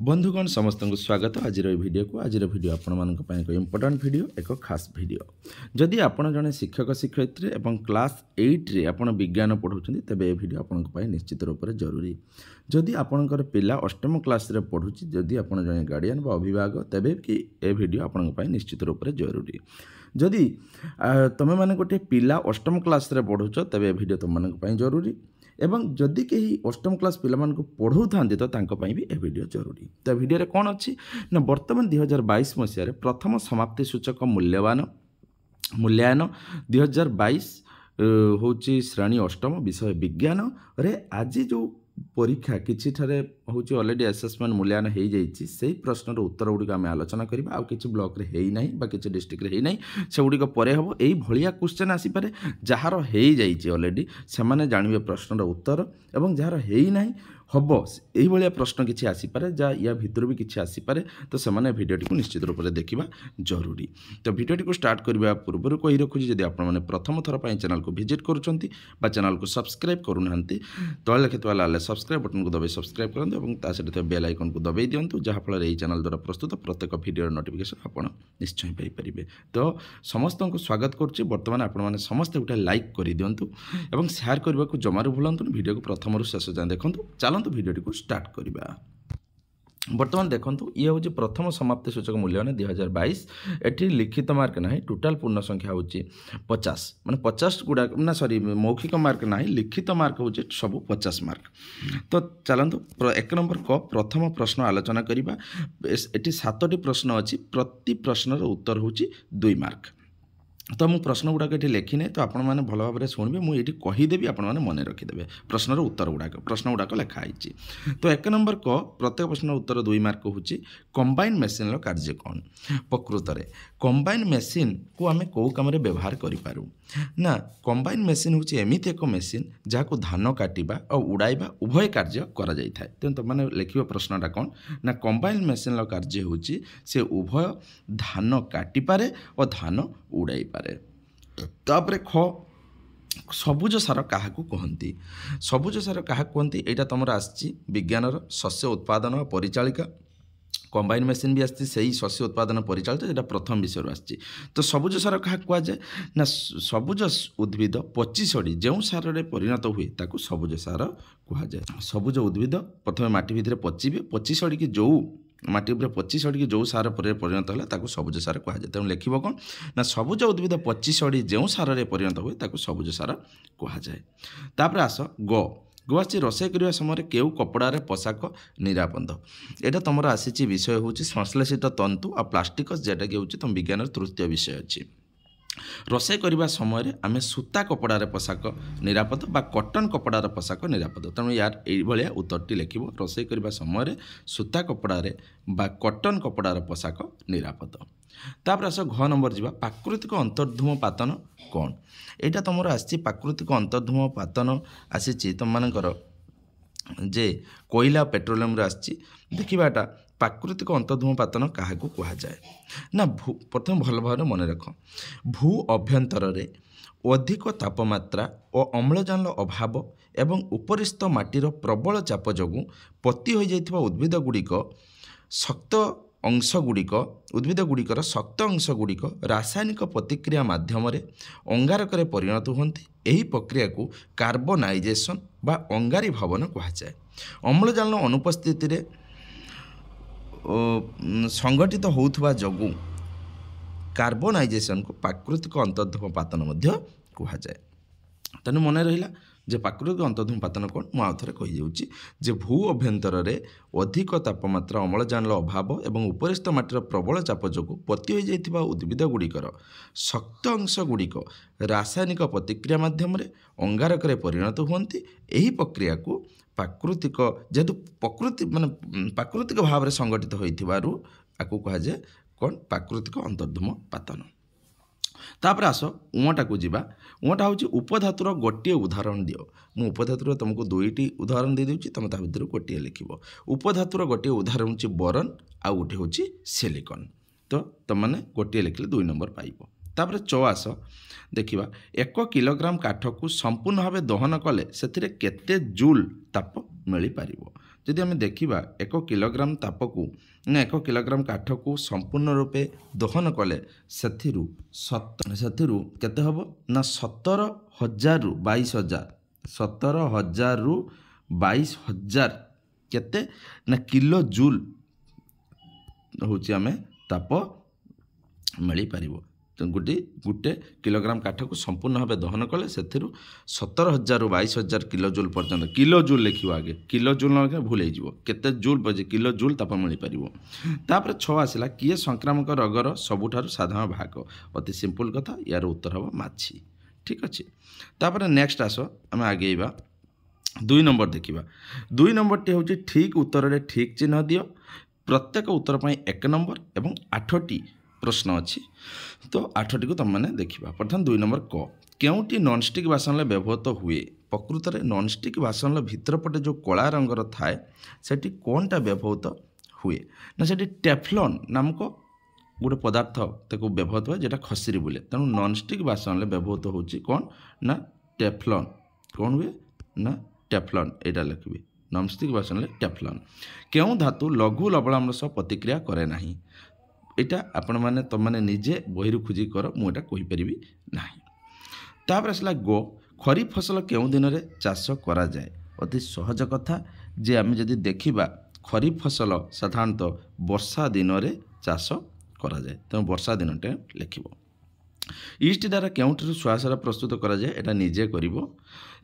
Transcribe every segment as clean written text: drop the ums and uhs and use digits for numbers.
बंधुगण समस्त को स्वागत आज वीडियो को आज वीडियो आपण मान एक इम्पोर्टाट वीडियो एक खास वीडियो जदि आपण जड़े शिक्षक शिक्षयित्री एवं क्लास 8 रे आपण विज्ञान पढ़ाऊँ तेज ये वीडियो आपण निश्चित रूप से जरूरी जदि आपणकर पिला अष्टम क्लास रे पढ़ुची जदि आपण जड़े गार्डियन व अभिभावक तेबे कि ए वीडियो आपण निश्चित रूप से जरूरी जदि तुम मैंने गोटे पिला अष्टम क्लास रे पढ़ुच तेबे ए वीडियो तुम मान जरूरी एवं जदि कहीं अष्टम क्लास पिला पढ़ाऊ था तो भी ए वीडियो जरूरी तो वीडियो कौन अच्छी ना बर्तमान 2022 मसीह प्रथम समाप्ति सूचक मूल्यायन 2022 हूँ श्रेणी अष्टम विषय विज्ञान रे आज जो परीक्षा किसी हूँ अलरेडी आसेसमेंट मूल्यायन हो जाइए से प्रश्नर उत्तर गुड़िक आम आलोचना करवा आ कि ब्लॉक रे है ना बा किसी डिस्ट्रिक्ट रे है ना से गुड़िक पर हम यही भाया क्वेश्चन आसीपे जार हो जाइए अलरेडी से जानवे प्रश्नर उत्तर और जार है ना हम यही प्रश्न किसी आसीपे जहाँ या भितर भी किसी आसीपे तो से भिडियोटी को निश्चित रूप से देखा जरूरी तो भिडियोटी को स्टार्ट करने पूर्व कही रखुच्छी जब आपने प्रथम थर पर चैनल को विजिट करुँच चैनल को सब्सक्राइब करूना तले लिखिता लाल सब्सक्राइब बटन को दबाई सब्सक्राइब करूँ और सहित बेल आइकन को दबाई दिंतु जहाँफल यह चैनल द्वारा प्रस्तुत प्रत्येक भिडियो नोटिफिकेशन आप निश्चय पाइपर तो समस्त को स्वागत करुच्ची बर्तमान आपने समस्ते गोटे लाइक कर दिंतु और शेयर करने को जमारू भूलु भिडियो को प्रथम शेष जाए देखूँ चलते भिडियोटी को स्टार्ट करवा बर्तमान देखो ये हूँ प्रथम समाप्ति सूचक मूल्यन 2022 एटी लिखित मार्क ना टोटाल पूर्ण संख्या हूँ 50 माने 50 गुड़ा ना सॉरी मौखिक मार्क ना लिखित मार्क हूँ सब 50 मार्क तो चलतु एक नंबर क प्रथम प्रश्न आलोचना करवा एटी 7टी प्रश्न अच्छी प्रति प्रश्नर उत्तर हूँ 2 मार्क तो मुझे प्रश्न गुड़ाक ये लिखिने तो आपण मैंने भल भाव शुणे मुझे कहीदेवी आपण मैंने मन रखिदे प्रश्नर उत्तर गुड़ाक प्रश्न गुड़ाक लिखाई तो एक नंबर क प्रत्येक प्रश्न उत्तर 2 मार्क हूँ कंबाइन मेसीन कार्य कौन प्रकृत में कंबाइन मेसीन को आम कौ कम व्यवहार करूँ ना कंबाइन मेसीन हूँ एमती एक मेसीन जहाँ को धान काटिबा और उड़ाइबा उभय कार्य करा जाय थाए तेणु तुम मैंने लिखिबा प्रश्नटा कौन ना कंबाइन मेसीन कार्य हूँ से उभय धान काटी पारे और धान उड़ाई पारे तापरे ख सबुज सार क्या कहती सबुज सार क्या कहती यहाँ तुम आसी विज्ञानर शस्य उत्पादन और परिचालिका कंबाइन मेसीन भी आसी से शस्य उत्पादन परिचालित जो प्रथम विषय आसी तो सबुज सार क्या कहुए ना सबुज उद्भिद पचिशड़ी जो सार में परिणत हुए ताकू सबुज सार कहुए सबुज उद्भिद प्रथम माटी भितर पचिबे पचिशड़ी की जो माटी उपर 25 अड़ी जो सार पर परिणत है ताकू सबुज सार कहुए तेणु लिख कौन ना सबुज उद्भिद 25 अड़ी जो सार में परिणत हुए ताकू सबुज सार कहुए तापर आस गो आसी रोषे करने समय केउ कपड़ारे पोशाक निरापद यहाँ तुम आसी विषय हूँ संश्लेषित तंतु और प्लास्टिक जेटा कि हूँ तुम विज्ञान तृतीय विषय अच्छी रोषे करने समय आम सूता कपड़ारे पोशाक निरापद बा कटन कपड़ार पोशाक निरापद तेणु यार ये उत्तरटी लिख रोषे करने समय सूता कपड़ारे बा कटन कपड़ार पोशाक निरापद तापर आस घ नंबर जा प्राकृतिक अंतर्धूम पातन कौन यहाँ तुम आसी प्राकृतिक अंतर्धूम पातन आसी तुम मानकर जे कोयला पेट्रोलियम आसी देखा प्राकृतिक अंतर्धूम पातन क्या कहुए ना प्रथम भल भाव मन रख भू अभ्यंतर अधिक तापमात्रा और अम्लजान अभाव एवं उपरिस्थ माटीर प्रबल चाप जोगु पति हो जाइथिबा उद्भिद गुड़िक शक्त अंश गुड़िक उद्भिद गुड़िकर शक्त अंश गुड़िक रासायनिक प्रतिक्रिया माध्यम अंगारक परिणत होती यही प्रक्रिया को कार्बनाइजेशन बा अंगारी भवन कहुए अम्लजान अनुपस्थिति संगठित होउथबा जोगु कार्बनाइजेशन को प्राकृतिक अंतर्धूम पातन कहुए तेणु मन रहा जे प्राकृतिक अंतर्धूम पातन कौन मुझे कही जे भू अभ्यंतर अधिक तापमात्रा अम्लजान अभाव एवं उपरिस्थ माटीर प्रबल चाप जोगु पति हो जाइथिबा उद्भिद गुड़िकर शक्त अंश गुड़िक रासायनिक प्रतिक्रिया माध्यम अंगारक परिणत होती यही प्रक्रिया को प्राकृतिक जेहेतु प्रकृति माने प्राकृतिक भाव में संगठित होइथिबारु आकु कहुए कौन प्राकृतिक अंतर्धूम पातन तापर आस उटा को जीवा उटा हूँ उपधातुर गोटे उदाहरण दियो मु उपधातुर तुमको 2टी उदाहरण दे दूची तुम भितर गोटे लिख उपधातुर गोटे उदाहरण हूँ बोरन आ गोटे हूँ सिलिकन तो तुमने गोटे लिखले 2 नंबर पाइब तापर च आस देखा 1 किलोग्राम काठ को संपूर्ण भाव दहन कले से केते जूल ताप मिल पार जदि आम देखा 1 किलोग्राम ताप को ना 1 किलोग्राम काठ को संपूर्ण रूपे दहन कले से केते हम ना 17,000 रु 22,000 17,000 रु 22,000 केते ना किलो जूल हूँ आम ताप मिल पार गोटे किलोग्राम काठ को संपूर्ण भाव दहन कले से 17,000 रु 22,000 किलो जूल पर्यंत किलो जूल लिखियो आगे किलो जूल न भूल हो केते जूल बजे किलो जूल ताप मिल पार। तापर 6 आसला किए संक्रामक रोगर सबुठारु साधारण भाग अति सिंपल कथा यार उत्तर हम माछी। ठीक अच्छे तापर नेक्स्ट आस आम आगेवा 2 नंबर देखा 2 नंबर टी हूँ ठीक उत्तर में ठीक चिन्ह दियो प्रत्येक उत्तर पर 1 नंबर एवं 8टी प्रश्न अच्छी तो 8टी को तुम मैंने देखा। प्रथम 2 नंबर केउटी नॉनस्टिक बासन व्यवहृत हुए प्रकृत में नॉनस्टिक बासन भितर पटे जो कला रंगर थाए सेठी कौनटा व्यवहृत हुए ना सेठी टेफ्लॉन नामक गोटे पदार्थ ताको व्यवहृत हुए जेटा खसरी बोले तेणु नॉनस्टिक बासन व्यवहृत होची कौन ना टेफ्लॉन कौन हुए ना टेफ्लॉन एटा लिखिए नॉनस्टिक बासन टेफ्लॉन केउं धातु लघु लवणाम्ल सह प्रतिक्रिया करे नाही एटा आपण माने तुम मैंने निजे बही खोजी कर मुझे कहीपरि ना। तापर आसला खरीफ फसल केउं दिन में चाष करा जाए अति सहज कथा जे आम जदि देखा खरीफ फसल साधारणतः वर्षा दिन में चाष करा जाए तेणु वर्षा दिनटे लिखिब। ईस्ट द्वारा केउठू श्वासर प्रस्तुत करा जाए एटा निजे करिवो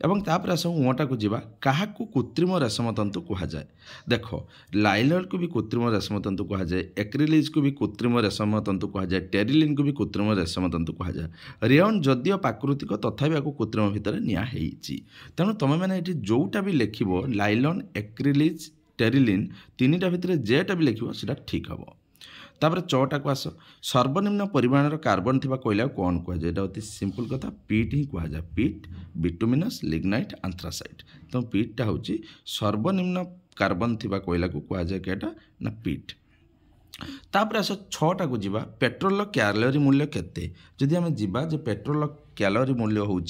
एवं तापर आस उटा को जीवा काहाकू कृत्रिम रेशम तंतु कहा जाए देख लाइलर को भी कृत्रिम रेशम तंतु कहा जाए एक्रिलिज को भी कृत्रिम रेशम तंतु कहा जाए टेरिलिन को भी कृत्रिम रेशम तंतु कहा जाए रेयन जदियो प्राकृतिक तथापि आपको कृत्रिम भितर निया हेइची तेणु तुम मैंने ये जोटा भी लिखिबो लाइलन एक्रिलिज टेरिलिन तीनिटा भितर जेटा भी लिखिबो सेटा ठीक हम। तापर 6टा को आस सर्वनिम्न परिमाणर कार्बन थी कोयला कौन कहुए अति सिंपल कथा पीट ही कहुए पीट बिटुमिनस लिग्नाइट आंथ्रासाइट तो पीटा हूँ सर्वनिम्न कार्बन थी कोयला को कहुए क्या ना पीट। तापर आस 6टा को जीवा पेट्रोल कैलोरी मूल्य केते जदि आम जीवा जे पेट्रोल कैलोरी मूल्य हूँ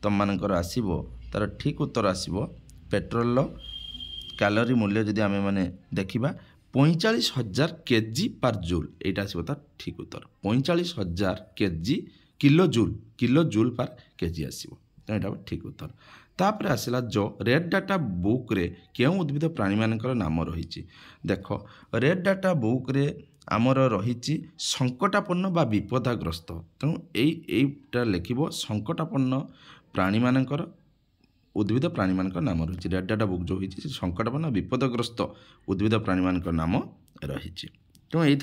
तुम मानकर आसीबो तार ठीक उत्तर आसीबो पेट्रोल कैलोरी मूल्य जदि आम माने देखिबा 45,000 केजी पर जूल यहाँ आसो तार ठीक उत्तर 45,000 केजी किलो जूल पर केजी आसो यहाँ ठीक उत्तर। तापर आसला जो रेड डाटा बुक रे क्यों उद्भिद प्राणी मानकर नाम रही देख रेड डाटा बुक रे आमर रही संकटापन्न बा विपदाग्रस्त तेणु यहीटा लिखिब संकटापन्न प्राणी मानकर उद्भिद प्राणी मान नाम रही रेड डाटा बुक जो होती संकटापन्न विपदग्रस्त उद्भिद प्राणी मान नाम रही तेणु यही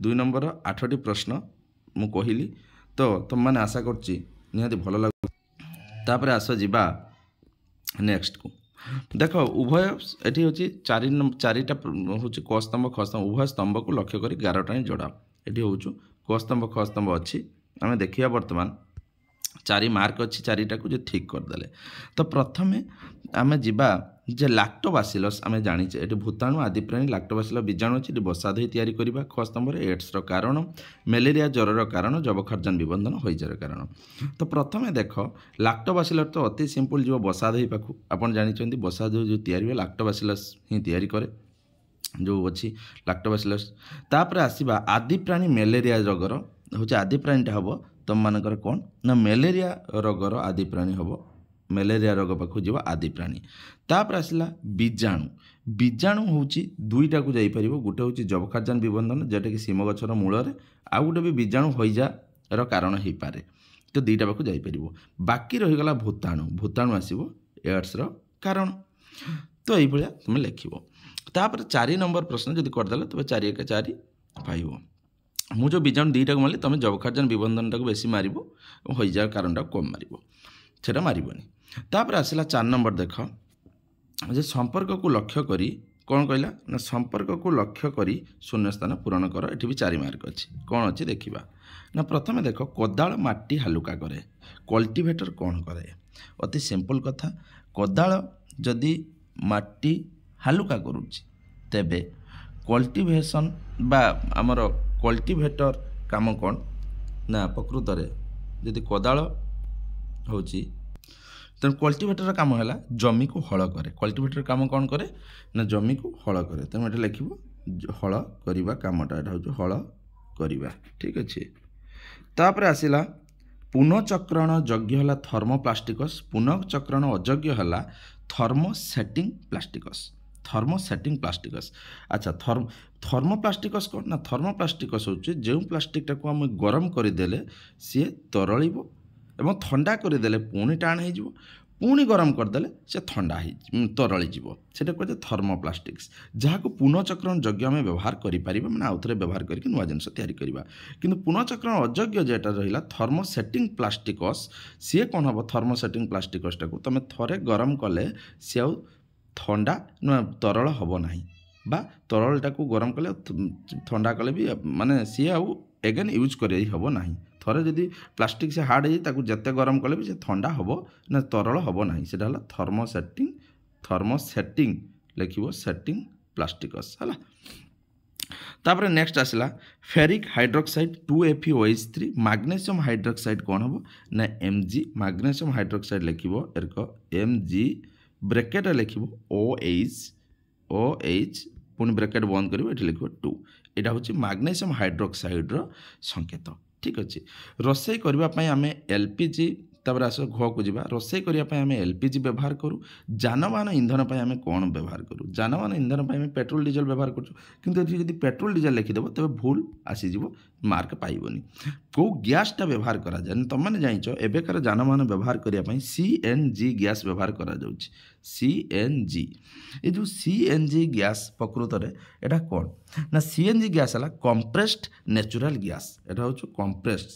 2 नंबर 8टी प्रश्न मु कहली तो तुम मैंने आशा करछि निहाती भल लग। तापर आस जीवा नेक्स्ट को देख उभय ये हूँ 4टा हूँ क स्तंभ ख स्तंभ उभय स्तंभ को लक्ष्य कर 11टा जोड़ा ये हूँ क स्तंभ ख स्तंभ अच्छी आम देखा बर्तमान 4 मार्क अच्छी 4टा को जो ठीक करदे तो प्रथमे आम जीवा जे लैक्टोबासिलस आम जाचे ये भूताणु आदि प्राणी लैक्टोबासिलस बीजाणु अच्छी बसा दही तैयारी करवा ख स्तंभ एड्स कारण मलेरिया ज्वर कारण जबखार्जन विबंधन होइजार कारण तो प्रथमे देख लैक्टोबासिलस तो अति सिंपल जीव बसा दही पाखु आपन जानिचंती बसा दही जो तैयारी हुए लैक्टोबासिलस ही तैयारी करे जो अच्छी लैक्टोबासिलस। तापर आसीबा आदि प्राणी मलेरिया रोगर हूँ आदि प्राणीटा हम तुम मानकर कौन ना मलेरिया रोगर आदि प्राणी हम मलेरिया रोग पाखु जीव आदि प्राणी। तापर आसला बीजाणु हूँ 2टा को जापर गोटे हूँ जबखार्जन विबंधन जोटा कि सीम गछर मूल आउ गोटे भी बीजाणु होइजार कारण हो पारे तो 2टा पाखु जापर बाकी रहीगला भूताणु आसो एड्स कारण तो ये तुम लिख। तापर 4 नंबर प्रश्न जब करदे तेज 4 × 4 पाइब मु जो बीजाणु 2टा को मारे तुम जबखार्जन विबंधन टाक बेसी मार होइजार कारण कम मार से मारबनी। तापर आसला 4 नंबर देख जे संपर्क को लक्ष्य करी कौन कहला ना संपर्क को लक्ष्य करी शून्य स्थान पूरण कर ये भी 4 मार्क अच्छी कौन अच्छी देखा ना प्रथम देख कोदाल माटी हालुका करे कल्टिवेटर कौन करे अति सिंपल कथा कोदाल जदि माटी हालुका करुच्ची तेबे कल्टिवेशन बा आमर कल्टिवेटर काम कौन ना प्रकृत में जदि कोदाल होची तेणु कल्टिवेटर काम है जमी को हल करे कल्टिवेटर काम कौन करे ना जमी को हल करे तेणु ये लिख हल करवा कमटा यहाँ हूँ हल करवा ठीक अच्छे तापर आसला पुनःचक्रण योग्य है थर्मोप्लास्टिकस पुनःचक्रण अयोग्य है थर्मोसेटिंग प्लास्टिकस थर्मोसेटिंग प्लास्टिकस अच्छा थर्मोप्लास्टिकस कौन ना थर्मोप्लास्टिकस हूँ जो प्लास्टिकटा को आम गरम करदेले सी तरल एवं ठंडा करदेले पुणी टाण हो पुणी गरम करदेले से ठंडा तरल से कहते थर्मोप्लास्टिक्स जहाँ को पुनःचक्रण योग्य आम व्यवहार करें मैंने आउ थे व्यवहार करके नुआ जिन या कि पुनःचक्रण अयोग्य जेटा रहा थर्मोसेटिंग प्लास्टिकस सी कौन हम थर्मोसेटिंग प्लास्टिकसटा को तुम थे गरम कले सी आ ठंडा तरल हम ना बा तरलटा को गरम कले ठंडा कले भी माने सी आउ एगेन यूज कर हम ना थरे जदि प्लास्टिक से हार्ड है जिते गरम कले भी से ठंडा हम ना तरल हम ना से थर्मोसेटिंग लिख सेटिंग प्लास्टिकस है तापर नेक्स्ट आसला ferric hydroxide 2FeOH3 magnesium hydroxide कौन हम ना Mg मैग्नेशियम हाइड्रोक्साइड लिख Mg ब्रैकेट लिख OH पुणी ब्रैकेट बंद कर लिख 2 यहाँ हूँ मैग्नेशियम हाइड्रोक्साइड संकेत ठीक अच्छे रोसई करने आम LPG तापर आस घ को जा रोसई करने आम LPG व्यवहार करूँ जानवाहन इंधन पर आम कौन व्यवहार करूँ जानवाहन इंधन पर आम पेट्रोल डीजल व्यवहार कर पेट्रोल डीजल लिखिदेव तेज भूल आसीज मार्क पाइबनी कौ गैसटा व्यवहार करा जाए तुम मैंने जाइच एबेकार जानवाहन व्यवहार करने CNG गैस व्यवहार करा जाउछि CNG ये जो CNG गैस प्रकृत में यहाँ कौन ना CNG गैस है कंप्रेस्ड नेचुरल गैस यहाँ हूँ compressed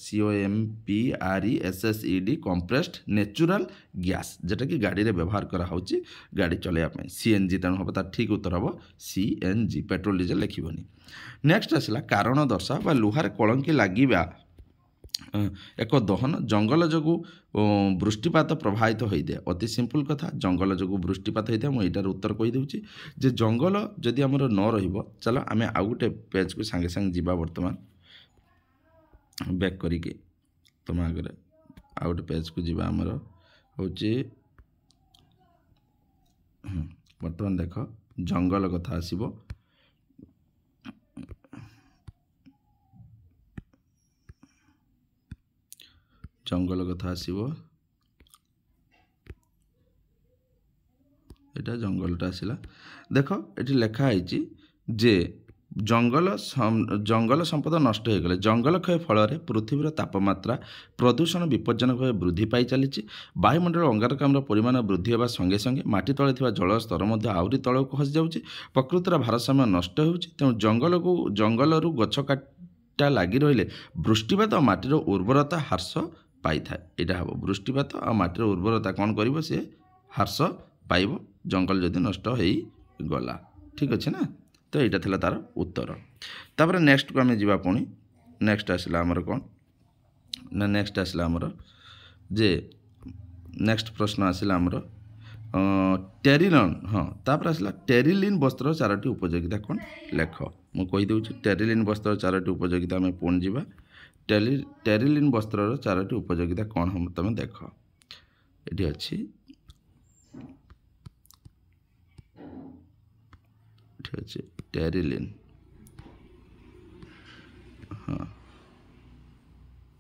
COMPRESSED compressed natural gas जेटा कि गाड़ी रे व्यवहार करा होची गाड़ी चलैया CNG तेणु हम तार ठीक उत्तर हम CNG पेट्रोल डीजल लिखिबनी नेक्स्ट आसला कारण दर्शा बा लुहार कलंकी लागिबा एक दहन जंगल जो वृष्टिपात प्रभावित होता है अति सिंपल कथा जंगल जो वृष्टिपात होता है मुझे यार उत्तर कहीदे जे जंगल जदि आमर न रहिबो चलो आम आउ गोटे पेज को सांगे सांगे जीवा वर्तमान बैक करिके तुम आगे आउ गोटे पेज को जीवा आमर हूँ वर्तमान देख जंगल कथा आसीबो जंगल कथा आसीबो एटा जंगलटा आसिला देख ये लिखाई जे जंगल संपद नष्ट हो गले जंगल क्षय फल पृथ्वीर तापमात्रा प्रदूषण विपज्जनक भाव वृद्धि पाई चली वायुमंडल अंगारकाम्ल परिमाण वृद्धि होगा संगे संगे माटी तले थिबा जल स्तर आहरी तलक खसी जाउछि प्रकृतिर भारसाम्य नष्ट होउछि तेणु जंगलरू गछ काटा लगी रहिले वृष्टिपात और माटीर उर्वरता ह्रास पाई था यहाँ हम वृष्टिपात और माटीर उर्वरता कौन कर सी ह्रास पाइब जंगल जदि नष्ट हो गला ठीक अच्छे ना तो यहाँ था तार उत्तर तापर नेक्स्ट को आम जा पुणी नेक्स्ट आसला आमर कौन ना नेक्स्ट आसला आमर जे नेक्स्ट प्रश्न आसला आमर टेरिलिन हाँ तापर आसला टेरिलिन वस्त्र 4टी उपयोगिता कौन लेख मुझे कहीदे टेरिलिन वस्त्र 4टी उपयोगिता आम पुणी जा टेरिलिन वस्त्र 4टी उपयोगिता कौन हम तुम देख ये अच्छी अच्छे टेरिलिन हाँ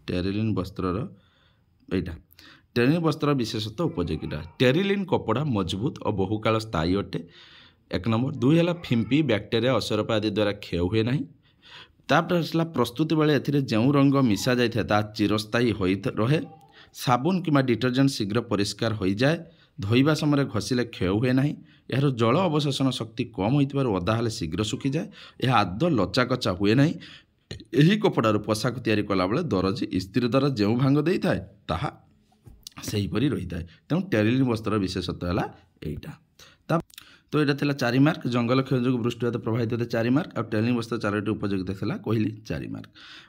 टेरिलिन वस्त्र यहाँ टेरिलिन वस्त्र विशेषतः उपयोगिता टेरिलिन कपड़ा मजबूत और बहुकाल स्थायी अटे 1 नंबर 2 है फिंपी बैक्टेरिया अशरपा आदि द्वारा क्षय हुए ना तापर आसला प्रस्तुति बेले एथिरे जो रंग मिसा जाए ता चिरस्थायी हो रहे साबुन कि डिटर्जेंट शीघ्र परिष्कार हो जाए धोइबा समय घषिले क्षय हुए ना यार जल अवशोषण शक्ति कम हो ओदा हेले शीघ्र सुखी जाए यह आद लचाकचा हुए ना यही कपड़ार पोशाक तैयारी कला बेले दरजी स्त्री द्वारा जो भांग दे थाए ताहा सेहीपरि रही थाए तेणु टेरिलिन वस्त्र विशेषतः है यहाँ तो यहाँ था 4 मार्क जंगल क्षय जो वृष्टिपात प्रभावित होता 4 मार्क और टेरिलिन वस्त्र 4टी उपयोगिता था कहली 4 मार्क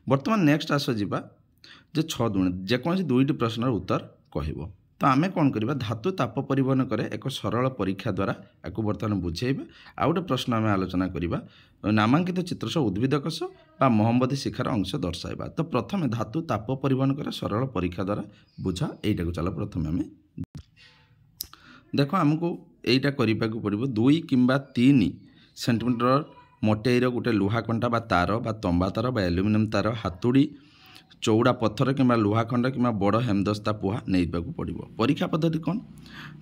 बर्तमान नेक्स्ट आस जा जे 6 दुणे जेकोसी 2टी प्रश्नर उत्तर कहब तो आम कौन करवा धातु ताप परिवहन करे एक सरल परीक्षा द्वारा आपको बर्तमान बुझेबा आउ गोटे प्रश्न आम आलोचना करवा नामांकित चित्र सह उद्भिद कोष बा मोहम्मदी शिखार अंश दर्शाइबा तो प्रथम धातु ताप परिवहन करे सरल परीक्षा द्वारा बुझ यहीटा को चलो प्रथम आम देख आमको यहीटा करने को पड़ो 2 किंबा 3 सेंटीमीटर मोटेईर गोटे लुहा कंटा बा तार बा तंबा तार बा एल्युमिनियम तार हातुड़ी चौड़ा पत्थर कि लुहा खंड कि बड़ हेमदस्ता पुहा नहीं पड़ो। परीक्षा पद्धति कौन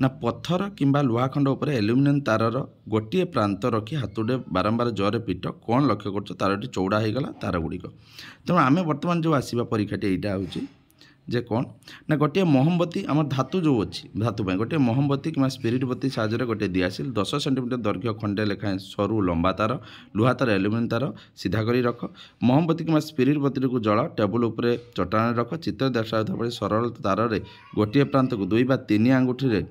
ना पत्थर कि लुहा खंड उपर एल्युमिनियम तारर गोटे प्रांत रखी हाथुटे बारंबार जरे पिट कौन लक्ष्य कर तारटी चौड़ा हो गला तार गुड़िक। तेणु आम बर्तमान जो आसवा परीक्षाटी यहाँ हूँ जे कौन ना गोटे मोहम्बती आम धातु जो अच्छी धातु गोटे मोहम्बती कि स्पिरिट बत्ती साहाय्य गोटे दिआसिल 10 सेंटीमीटर दैर्घ्य खंडे लेखाएं सरू लंबा तार लुहा तार एल्युमिनियम तार सीधा करी रख मोहम्बती कि स्पिरिट बत्ती को जल टेबुल उपरे चट्टान रख चित्र दर्शाऊा सरल तार रे गोटे प्रांत को 2 ବା 3 आंगुठी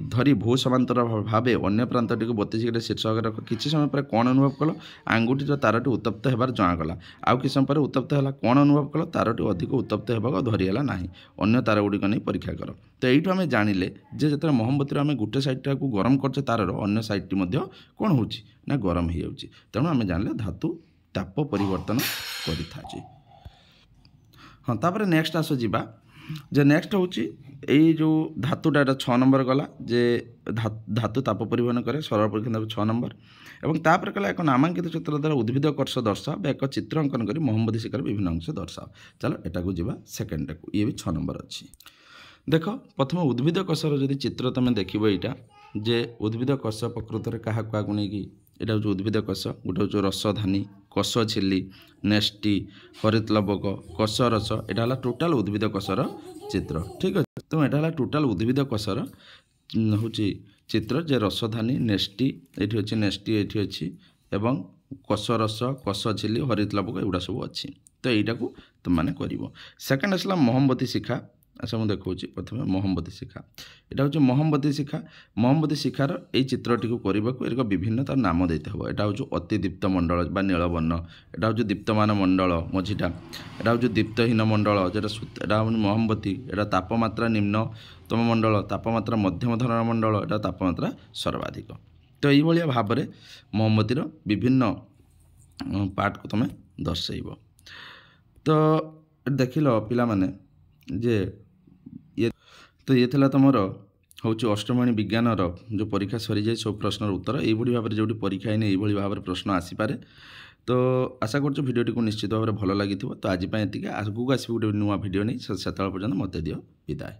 धरी भू समांतर भाव अन्य प्रांतटी को 32 डिग्री शीर्षक रख किसी समय पर कौन अनुभव कल आंगुठीर तारटी उत्तप्त होबार जनागला आउ कि समय पर उत्तप्त है कौन अनुभव कल तारटी अधिक उत्तप्त होगा धरीगला ना अन्य तार गुड़िक नहीं परीक्षा कर। तो यू आम जानिले जे जो मोहम्बती आम गोटे साइडटा को गरम करचे तारर अन्य साइडटी कौन हो गरम हो जाऊँगी। तेणु आम जानिले धातु ताप परिवर्तन करि। हाँ तापर नेक्स्ट आस जा जे नेक्स्ट हूँ यही जो धातुटा 6 नंबर गला जे धातु ताप परिवहन करे सरल परीक्षा 6 नंबर और तापर कला एक नामांकित चित्र द्वारा उद्भिद कर्ष दर्शाओ एक चित्र अंकन कर मोहम्बती शिकार विभिन्न अंश दर्शाओ। चलो एटा को जीवा सेकेंड को ये भी 6 नंबर अच्छी। देख प्रथम उद्भिद कोषर जदि चित्र तुम देख यहाँ जे उद्भिद कोष प्रकृत में क्या क्या नहीं यहाँ हूँ उद्भिद कोष गोटे हूँ रसधानी कोष झिल्ली नेष्टि हरित लवक कोष रस यहाँ है टोटाल उद्भिद कोषर चित्र। ठीक अच्छे तो यहाँ है टोटाल उद्भिद कोषर हूँ चित्र जे रसधानी नेष्टि ये अच्छी नेष्टि ये अच्छी एवं कोष रस कोष झिल्ली हरित लवक एगुड़ा सब अच्छी। तो यहाँ को तुमने कर। सेकेंड आसला मोहम्बती शिखा अच्छा मुझे देखा प्रथम मोहम्बती शिखा यहाँ हूँ मोहम्बती शिखार यही चित्रटी को करने को एक विभिन्न तार नाम देते हैं। यहाँ हूँ अति दीप्त मंडल बा नीलवर्ण यहाँ हूँ दीप्तमान मंडल मझीटा यहाँ हूँ दीप्तहीन मंडल जो मोहम्बती यहाँ तापमात्रा निम्नतम मंडल तापमात्रा मध्यम धरण मंडल यहाँ तापमात्रा सर्वाधिक। तो ये भाव में मोहम्बतीर विभिन्न पार्ट को तुम दर्शेब। तो देख लो पिला माने जे ये तो ये थला तुमर हूँ अष्टम विज्ञान जो परीक्षा सरी जाए सब प्रश्नर उत्तर यही भाव में जो परीक्षा है यही भाव में प्रश्न आसीपे। तो आशा कर भिडियोटी को निश्चित भाव में भल लगी। तो आज ये आगू आस गोटे नुआ भिडियो नहीं से पर्यटन मत दियो विदाय।